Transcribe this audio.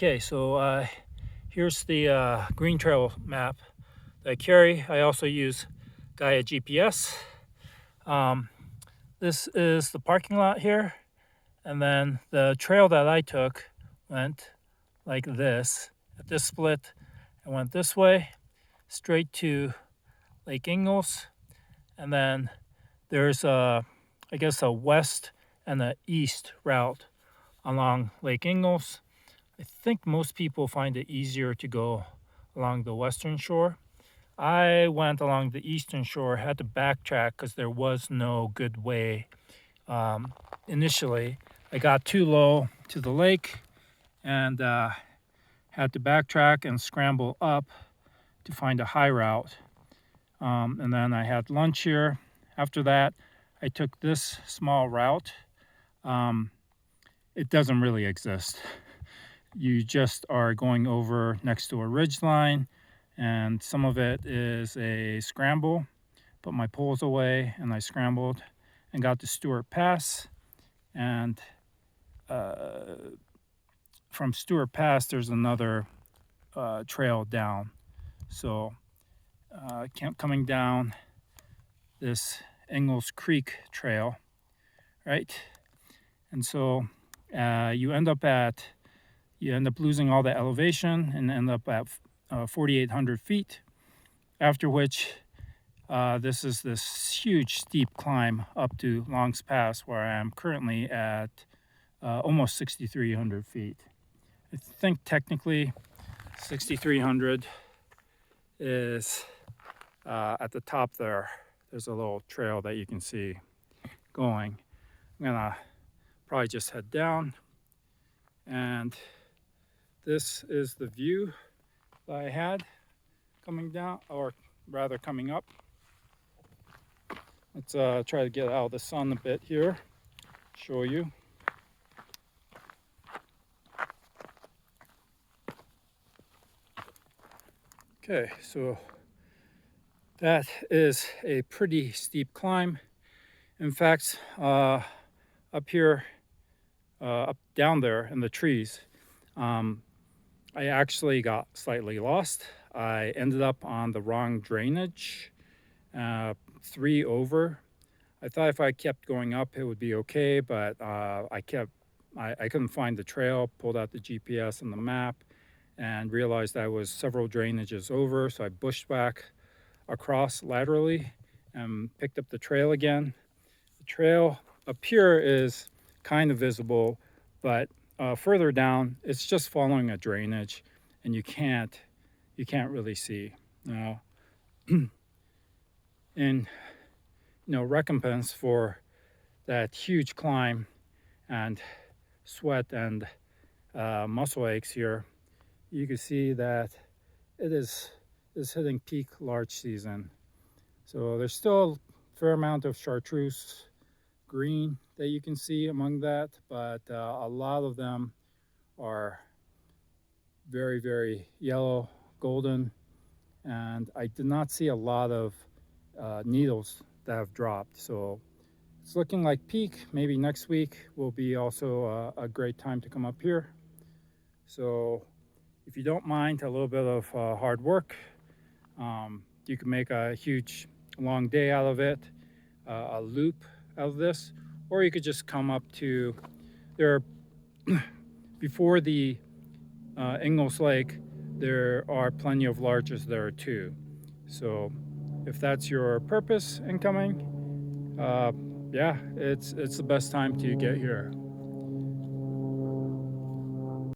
Okay, so here's the green trail map that I carry. I also use Gaia GPS. This is the parking lot here, and then the trail that I took went like this. At this split, I went this way, straight to Lake Ingalls, and then there's I guess a west and a east route along Lake Ingalls. I think most people find it easier to go along the western shore. I went along the eastern shore, had to backtrack because there was no good way. Initially, I got too low to the lake and had to backtrack and scramble up to find a high route. And then I had lunch here. After that, I took this small route. It doesn't really exist. You just are going over next to a ridge line, and some of it is a scramble. Put my poles away and I scrambled and got to Stuart Pass. And from Stuart Pass, there's another trail down. So coming down this Ingalls Creek trail, right? And so you end up losing all the elevation and end up at 4,800 feet, after which this is this huge steep climb up to Longs Pass, where I am currently at almost 6,300 feet. I think technically 6,300 is at the top there. There's a little trail that you can see going. I'm gonna probably just head down, and this is the view that I had coming down, or rather coming up. Let's try to get out of the sun a bit here, show you. Okay, so that is a pretty steep climb. In fact, up here, up down there in the trees, I actually got slightly lost. I ended up on the wrong drainage, 3 over. I thought if I kept going up, it would be okay, but I couldn't find the trail, pulled out the GPS and the map, and realized I was several drainages over, so I bushed back across laterally and picked up the trail again. The trail up here is kind of visible, but further down, it's just following a drainage, and you can't really see. Now, in recompense for that huge climb and sweat and muscle aches here, you can see that it is hitting peak larch season. So there's still a fair amount of chartreuse green that you can see among that, but a lot of them are very, very yellow, golden, and I did not see a lot of needles that have dropped. So it's looking like peak. Maybe next week will be also a great time to come up here. So if you don't mind a little bit of hard work, you can make a huge long day out of it, a loop out of this, or you could just come up to there. Before the Ingalls Lake, there are plenty of larches there too. So if that's your purpose in coming, yeah, it's the best time to get here.